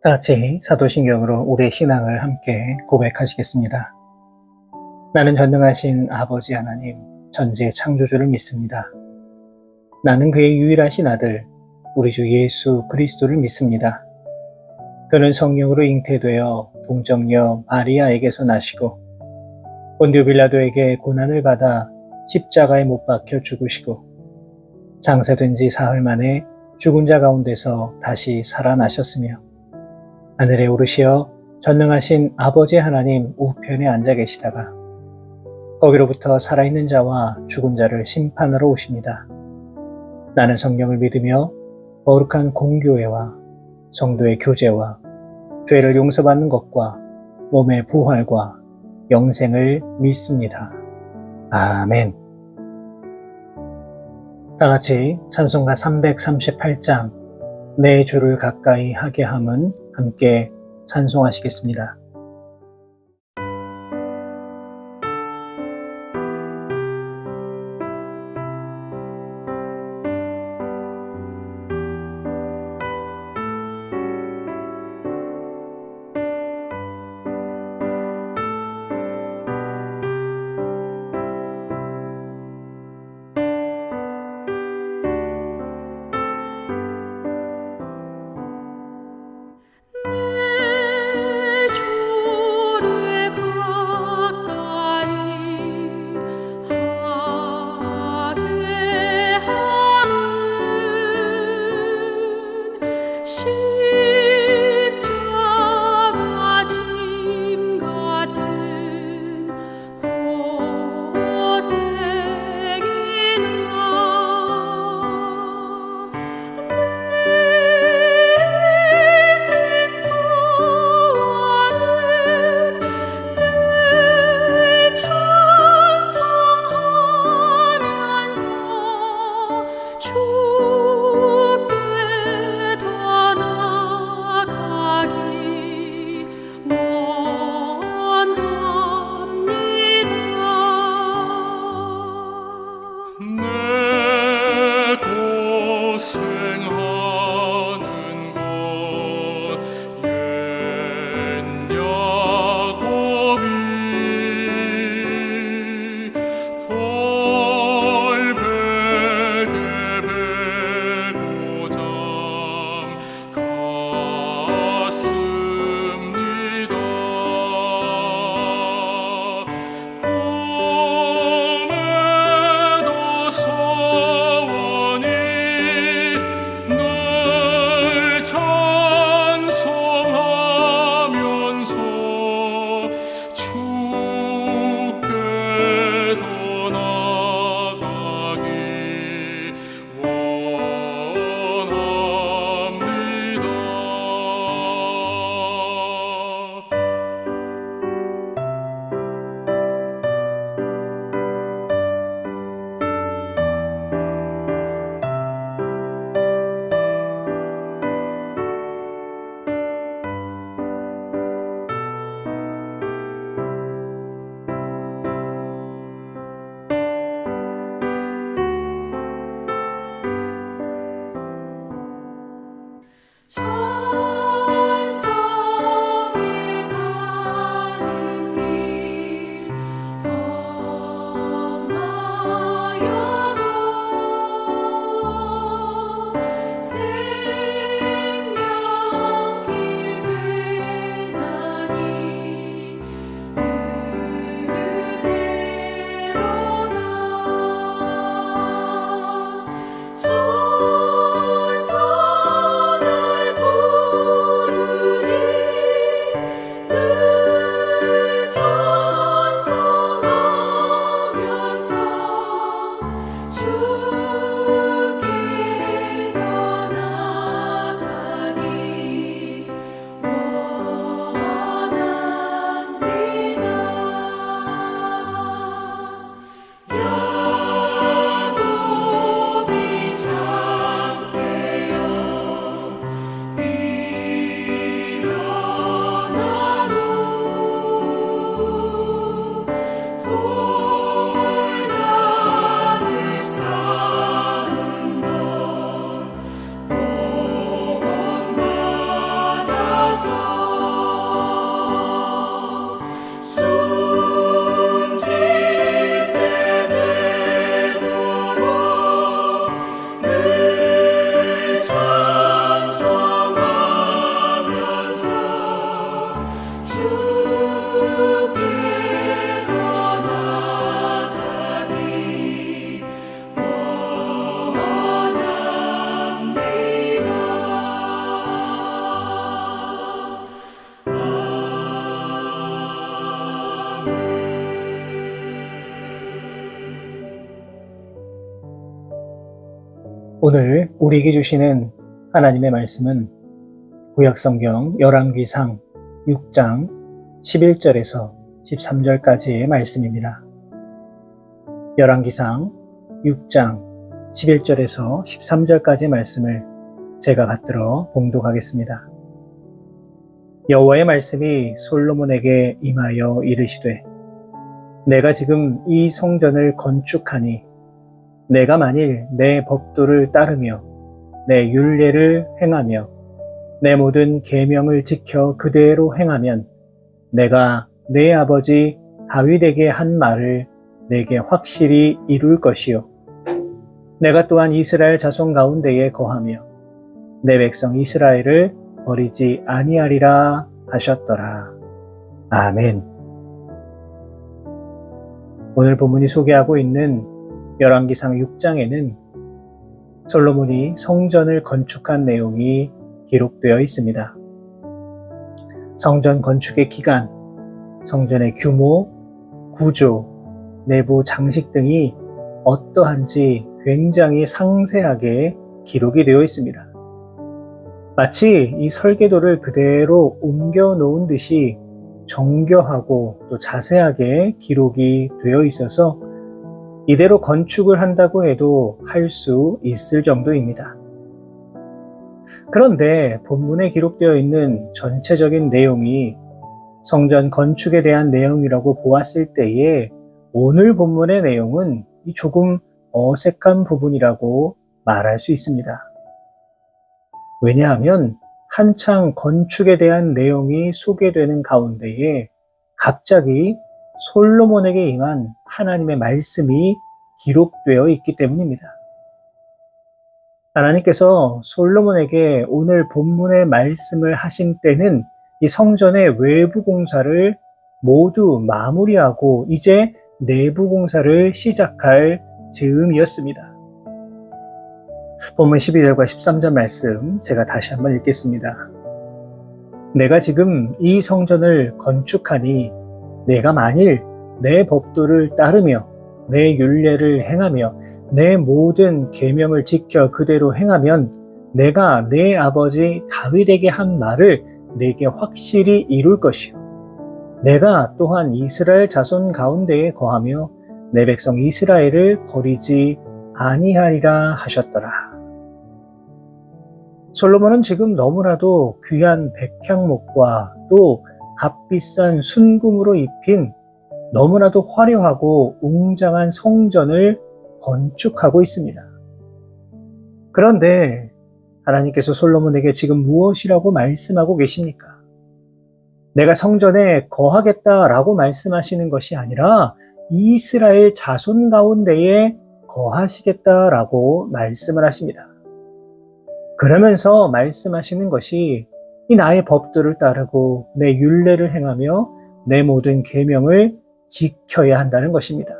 다 같이 사도신경으로 우리의 신앙을 함께 고백하시겠습니다. 나는 전능하신 아버지 하나님, 전지의 창조주를 믿습니다. 나는 그의 유일하신 아들, 우리 주 예수 그리스도를 믿습니다. 그는 성령으로 잉태되어 동정녀 마리아에게서 나시고 본디오 빌라도에게 고난을 받아 십자가에 못 박혀 죽으시고 장사된 지 사흘 만에 죽은 자 가운데서 다시 살아나셨으며 하늘에 오르시어 전능하신 아버지 하나님 우편에 앉아 계시다가 거기로부터 살아있는 자와 죽은 자를 심판하러 오십니다. 나는 성령을 믿으며 거룩한 공교회와 성도의 교제와 죄를 용서받는 것과 몸의 부활과 영생을 믿습니다. 아멘. 다 같이 찬송가 338장 내 주를 가까이 하게 함은 함께 찬송하시겠습니다. 돌다를 쌓아 오늘 우리에게 주시는 하나님의 말씀은 구약성경 열왕기상 6장 11절에서 13절까지의 말씀입니다. 열왕기상 6장 11절에서 13절까지의 말씀을 제가 받들어 봉독하겠습니다. 여호와의 말씀이 솔로몬에게 임하여 이르시되 내가 지금 이 성전을 건축하니 내가 만일 내 법도를 따르며 내 율례를 행하며 내 모든 계명을 지켜 그대로 행하면 내가 내 아버지 다윗에게 한 말을 내게 확실히 이룰 것이요 내가 또한 이스라엘 자손 가운데에 거하며 내 백성 이스라엘을 버리지 아니하리라 하셨더라. 아멘. 오늘 본문이 소개하고 있는 열왕기상 6장에는 솔로몬이 성전을 건축한 내용이 기록되어 있습니다. 성전 건축의 기간, 성전의 규모, 구조, 내부 장식 등이 어떠한지 굉장히 상세하게 기록이 되어 있습니다. 마치 이 설계도를 그대로 옮겨 놓은 듯이 정교하고 또 자세하게 기록이 되어 있어서 이대로 건축을 한다고 해도 할 수 있을 정도입니다. 그런데 본문에 기록되어 있는 전체적인 내용이 성전 건축에 대한 내용이라고 보았을 때에 오늘 본문의 내용은 조금 어색한 부분이라고 말할 수 있습니다. 왜냐하면 한창 건축에 대한 내용이 소개되는 가운데에 갑자기 솔로몬에게 임한 하나님의 말씀이 기록되어 있기 때문입니다. 하나님께서 솔로몬에게 오늘 본문의 말씀을 하신 때는 이 성전의 외부 공사를 모두 마무리하고 이제 내부 공사를 시작할 즈음이었습니다. 본문 12절과 13절 말씀 제가 다시 한번 읽겠습니다. 내가 지금 이 성전을 건축하니 내가 만일 내 법도를 따르며 내 율례를 행하며 내 모든 계명을 지켜 그대로 행하면 내가 내 아버지 다윗에게 한 말을 내게 확실히 이룰 것이요 내가 또한 이스라엘 자손 가운데에 거하며 내 백성 이스라엘을 버리지 아니하리라 하셨더라. 솔로몬은 지금 너무나도 귀한 백향목과 또 값비싼 순금으로 입힌 너무나도 화려하고 웅장한 성전을 건축하고 있습니다. 그런데 하나님께서 솔로몬에게 지금 무엇이라고 말씀하고 계십니까? 내가 성전에 거하겠다라고 말씀하시는 것이 아니라 이스라엘 자손 가운데에 거하시겠다라고 말씀을 하십니다. 그러면서 말씀하시는 것이 이 나의 법도를 따르고 내 율례를 행하며 내 모든 계명을 지켜야 한다는 것입니다.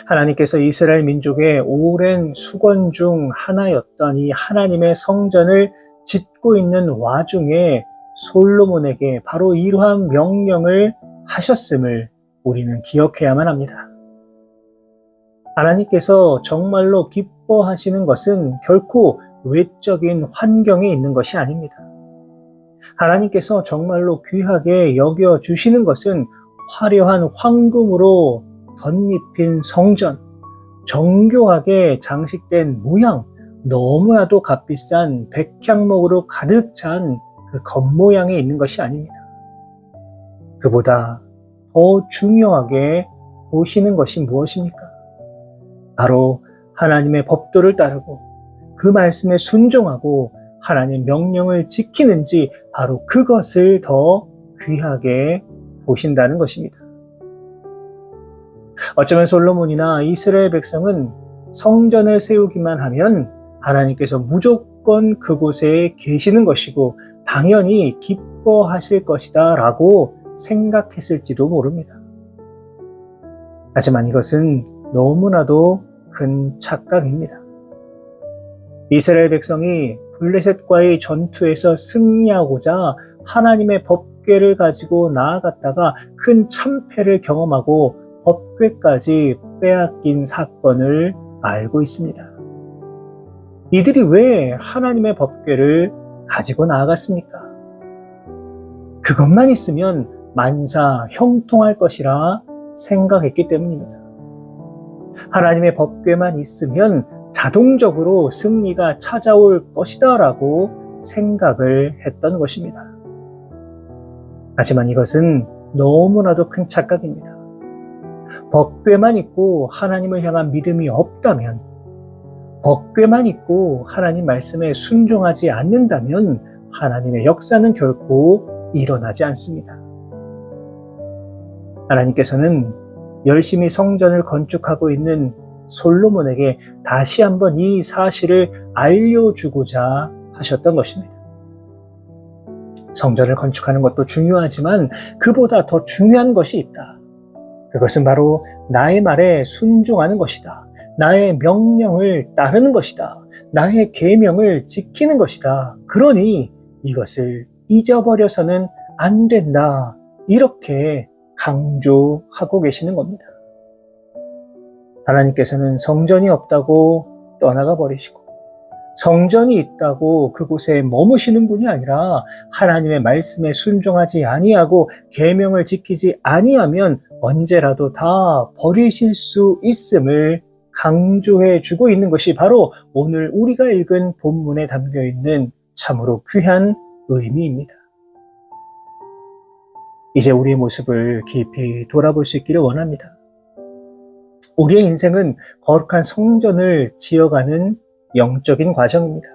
하나님께서 이스라엘 민족의 오랜 수건 중 하나였던 이 하나님의 성전을 짓고 있는 와중에 솔로몬에게 바로 이러한 명령을 하셨음을 우리는 기억해야만 합니다. 하나님께서 정말로 기뻐하시는 것은 결코 외적인 환경에 있는 것이 아닙니다. 하나님께서 정말로 귀하게 여겨주시는 것은 화려한 황금으로 덧입힌 성전, 정교하게 장식된 모양, 너무나도 값비싼 백향목으로 가득 찬 그 겉모양에 있는 것이 아닙니다. 그보다 더 중요하게 보시는 것이 무엇입니까? 바로 하나님의 법도를 따르고 그 말씀에 순종하고 하나님의 명령을 지키는지 바로 그것을 더 귀하게 보신다는 것입니다. 어쩌면 솔로몬이나 이스라엘 백성은 성전을 세우기만 하면 하나님께서 무조건 그곳에 계시는 것이고 당연히 기뻐하실 것이다 라고 생각했을지도 모릅니다. 하지만 이것은 너무나도 큰 착각입니다. 이스라엘 백성이 블레셋과의 전투에서 승리하고자 하나님의 법궤를 가지고 나아갔다가 큰 참패를 경험하고 법궤까지 빼앗긴 사건을 알고 있습니다. 이들이 왜 하나님의 법궤를 가지고 나아갔습니까? 그것만 있으면 만사 형통할 것이라 생각했기 때문입니다. 하나님의 법궤만 있으면 자동적으로 승리가 찾아올 것이다 라고 생각을 했던 것입니다. 하지만 이것은 너무나도 큰 착각입니다. 법궤만 있고 하나님을 향한 믿음이 없다면, 법궤만 있고 하나님 말씀에 순종하지 않는다면 하나님의 역사는 결코 일어나지 않습니다. 하나님께서는 열심히 성전을 건축하고 있는 솔로몬에게 다시 한번 이 사실을 알려주고자 하셨던 것입니다. 성전을 건축하는 것도 중요하지만 그보다 더 중요한 것이 있다. 그것은 바로 나의 말에 순종하는 것이다. 나의 명령을 따르는 것이다. 나의 계명을 지키는 것이다. 그러니 이것을 잊어버려서는 안 된다. 이렇게 강조하고 계시는 겁니다. 하나님께서는 성전이 없다고 떠나가 버리시고 성전이 있다고 그곳에 머무시는 분이 아니라 하나님의 말씀에 순종하지 아니하고 계명을 지키지 아니하면 언제라도 다 버리실 수 있음을 강조해 주고 있는 것이 바로 오늘 우리가 읽은 본문에 담겨 있는 참으로 귀한 의미입니다. 이제 우리의 모습을 깊이 돌아볼 수 있기를 원합니다. 우리의 인생은 거룩한 성전을 지어가는 영적인 과정입니다.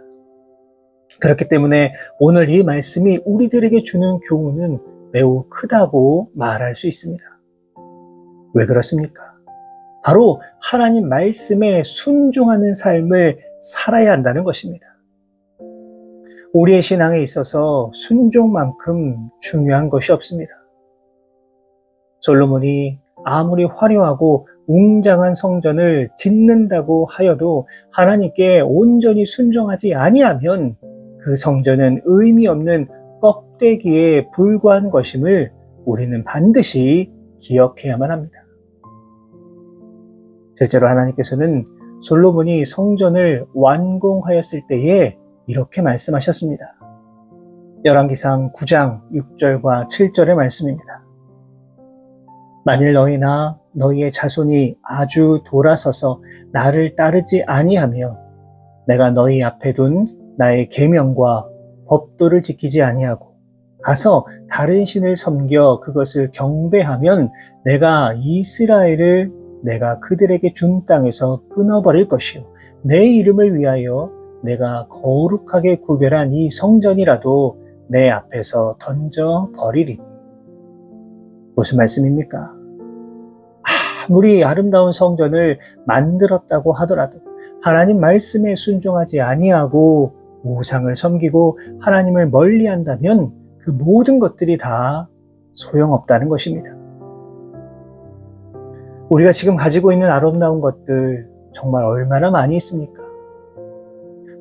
그렇기 때문에 오늘 이 말씀이 우리들에게 주는 교훈은 매우 크다고 말할 수 있습니다. 왜 그렇습니까? 바로 하나님 말씀에 순종하는 삶을 살아야 한다는 것입니다. 우리의 신앙에 있어서 순종만큼 중요한 것이 없습니다. 솔로몬이 아무리 화려하고 웅장한 성전을 짓는다고 하여도 하나님께 온전히 순종하지 아니하면 그 성전은 의미 없는 껍데기에 불과한 것임을 우리는 반드시 기억해야만 합니다. 실제로 하나님께서는 솔로몬이 성전을 완공하였을 때에 이렇게 말씀하셨습니다. 열왕기상 9장 6절과 7절의 말씀입니다. 만일 너희나 너희의 자손이 아주 돌아서서 나를 따르지 아니하며 내가 너희 앞에 둔 나의 계명과 법도를 지키지 아니하고 가서 다른 신을 섬겨 그것을 경배하면 내가 이스라엘을 내가 그들에게 준 땅에서 끊어버릴 것이요 내 이름을 위하여 내가 거룩하게 구별한 이 성전이라도 내 앞에서 던져버리리니. 무슨 말씀입니까? 아무리 아름다운 성전을 만들었다고 하더라도 하나님 말씀에 순종하지 아니하고 우상을 섬기고 하나님을 멀리한다면 그 모든 것들이 다 소용없다는 것입니다. 우리가 지금 가지고 있는 아름다운 것들 정말 얼마나 많이 있습니까?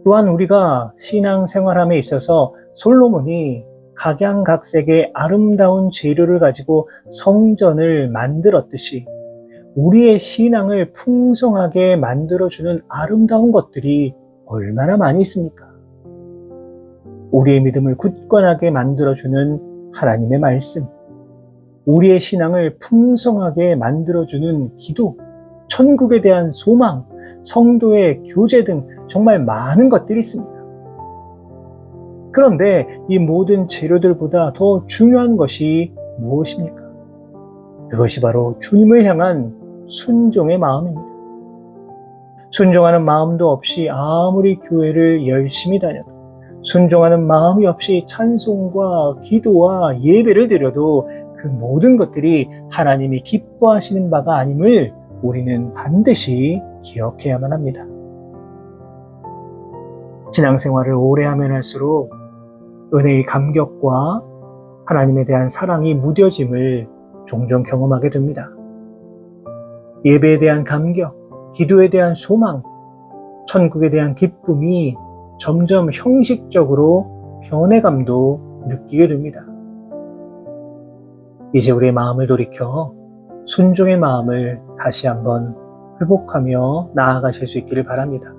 또한 우리가 신앙생활함에 있어서 솔로몬이 각양각색의 아름다운 재료를 가지고 성전을 만들었듯이 우리의 신앙을 풍성하게 만들어주는 아름다운 것들이 얼마나 많이 있습니까? 우리의 믿음을 굳건하게 만들어주는 하나님의 말씀, 우리의 신앙을 풍성하게 만들어주는 기도, 천국에 대한 소망, 성도의 교제 등 정말 많은 것들이 있습니다. 그런데 이 모든 재료들보다 더 중요한 것이 무엇입니까? 그것이 바로 주님을 향한 순종의 마음입니다. 순종하는 마음도 없이 아무리 교회를 열심히 다녀도, 순종하는 마음이 없이 찬송과 기도와 예배를 드려도 그 모든 것들이 하나님이 기뻐하시는 바가 아님을 우리는 반드시 기억해야만 합니다. 신앙생활을 오래 하면 할수록 은혜의 감격과 하나님에 대한 사랑이 무뎌짐을 종종 경험하게 됩니다. 예배에 대한 감격, 기도에 대한 소망, 천국에 대한 기쁨이 점점 형식적으로 변해감도 느끼게 됩니다. 이제 우리의 마음을 돌이켜 순종의 마음을 다시 한번 회복하며 나아가실 수 있기를 바랍니다.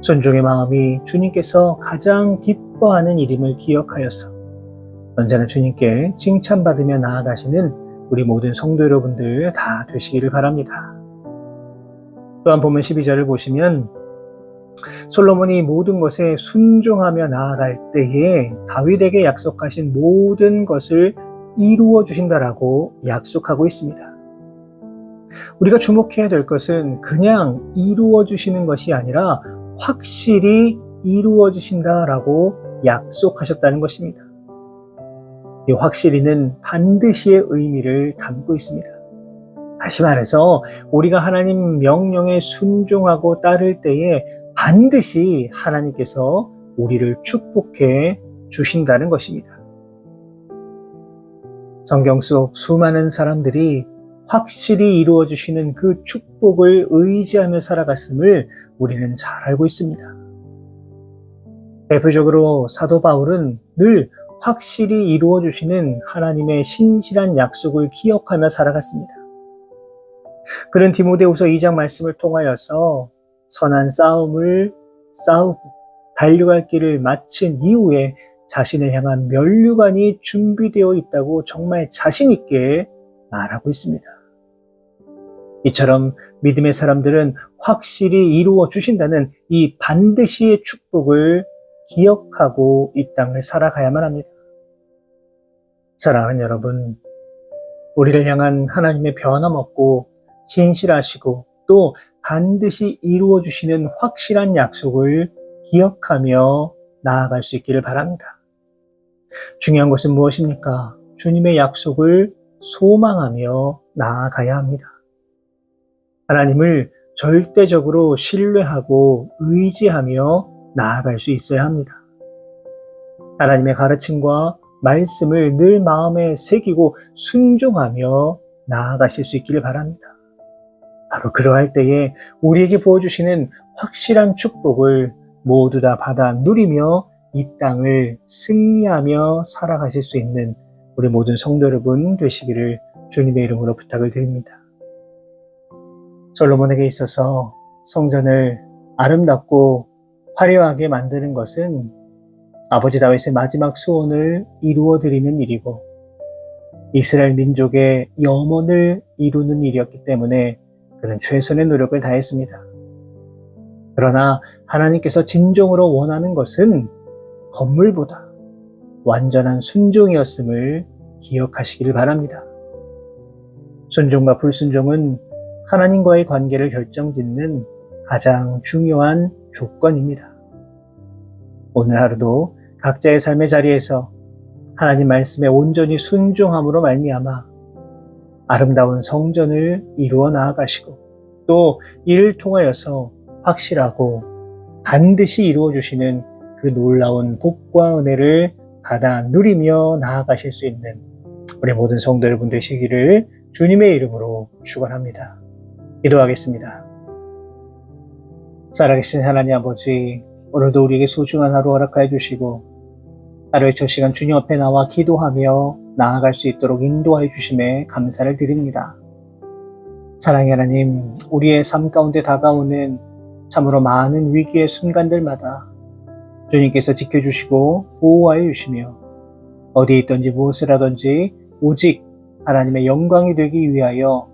순종의 마음이 주님께서 가장 기뻐하는 일임을 기억하여서 언제나 주님께 칭찬받으며 나아가시는 우리 모든 성도 여러분들 다 되시기를 바랍니다. 또한 본문 12절을 보시면 솔로몬이 모든 것에 순종하며 나아갈 때에 다윗에게 약속하신 모든 것을 이루어 주신다라고 약속하고 있습니다. 우리가 주목해야 될 것은 그냥 이루어 주시는 것이 아니라 확실히 이루어 주신다라고 약속하셨다는 것입니다. 이 확실히는 반드시의 의미를 담고 있습니다. 다시 말해서 우리가 하나님 명령에 순종하고 따를 때에 반드시 하나님께서 우리를 축복해 주신다는 것입니다. 성경 속 수많은 사람들이 확실히 이루어 주시는 그 축복을 의지하며 살아갔음을 우리는 잘 알고 있습니다. 대표적으로 사도 바울은 늘 확실히 이루어 주시는 하나님의 신실한 약속을 기억하며 살아갔습니다. 그는 디모데후서 2장 말씀을 통하여서 선한 싸움을 싸우고 달려갈 길을 마친 이후에 자신을 향한 면류관이 준비되어 있다고 정말 자신 있게 말하고 있습니다. 이처럼 믿음의 사람들은 확실히 이루어 주신다는 이 반드시의 축복을 기억하고 이 땅을 살아가야만 합니다. 사랑하는 여러분, 우리를 향한 하나님의 변함없고 신실하시고 또 반드시 이루어 주시는 확실한 약속을 기억하며 나아갈 수 있기를 바랍니다. 중요한 것은 무엇입니까? 주님의 약속을 소망하며 나아가야 합니다. 하나님을 절대적으로 신뢰하고 의지하며 나아갈 수 있어야 합니다. 하나님의 가르침과 말씀을 늘 마음에 새기고 순종하며 나아가실 수 있기를 바랍니다. 바로 그러할 때에 우리에게 부어주시는 확실한 축복을 모두 다 받아 누리며 이 땅을 승리하며 살아가실 수 있는 우리 모든 성도 여러분 되시기를 주님의 이름으로 부탁을 드립니다. 솔로몬에게 있어서 성전을 아름답고 화려하게 만드는 것은 아버지 다윗의 마지막 소원을 이루어 드리는 일이고 이스라엘 민족의 염원을 이루는 일이었기 때문에 그는 최선의 노력을 다했습니다. 그러나 하나님께서 진정으로 원하는 것은 건물보다 완전한 순종이었음을 기억하시기를 바랍니다. 순종과 불순종은 하나님과의 관계를 결정짓는 가장 중요한 조건입니다. 오늘 하루도 각자의 삶의 자리에서 하나님 말씀에 온전히 순종함으로 말미암아 아름다운 성전을 이루어 나아가시고 또 이를 통하여서 확실하고 반드시 이루어 주시는 그 놀라운 복과 은혜를 받아 누리며 나아가실 수 있는 우리 모든 성도 여러분 되시기를 주님의 이름으로 축원합니다. 기도하겠습니다. 살아계신 하나님 아버지, 오늘도 우리에게 소중한 하루 허락하여 주시고 하루의 첫 시간 주님 앞에 나와 기도하며 나아갈 수 있도록 인도하여 주심에 감사를 드립니다. 사랑의 하나님, 우리의 삶 가운데 다가오는 참으로 많은 위기의 순간들마다 주님께서 지켜주시고 보호하여 주시며 어디에 있든지 무엇을 하든지 오직 하나님의 영광이 되기 위하여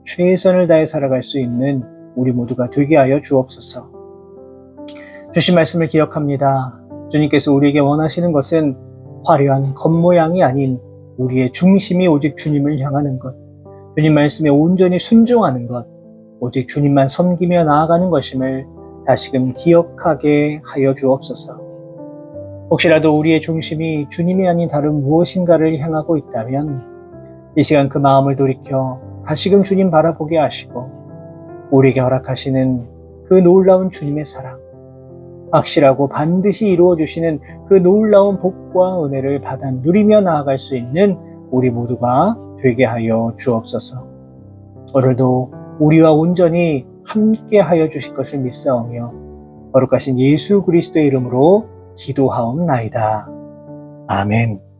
최선을 다해 살아갈 수 있는 우리 모두가 되게 하여 주옵소서. 주신 말씀을 기억합니다. 주님께서 우리에게 원하시는 것은 화려한 겉모양이 아닌 우리의 중심이 오직 주님을 향하는 것, 주님 말씀에 온전히 순종하는 것, 오직 주님만 섬기며 나아가는 것임을 다시금 기억하게 하여 주옵소서. 혹시라도 우리의 중심이 주님이 아닌 다른 무엇인가를 향하고 있다면 이 시간 그 마음을 돌이켜 다시금 주님 바라보게 하시고 우리에게 허락하시는 그 놀라운 주님의 사랑, 확실하고 반드시 이루어주시는 그 놀라운 복과 은혜를 받아 누리며 나아갈 수 있는 우리 모두가 되게 하여 주옵소서. 오늘도 우리와 온전히 함께 하여 주실 것을 믿사오며 거룩하신 예수 그리스도의 이름으로 기도하옵나이다. 아멘.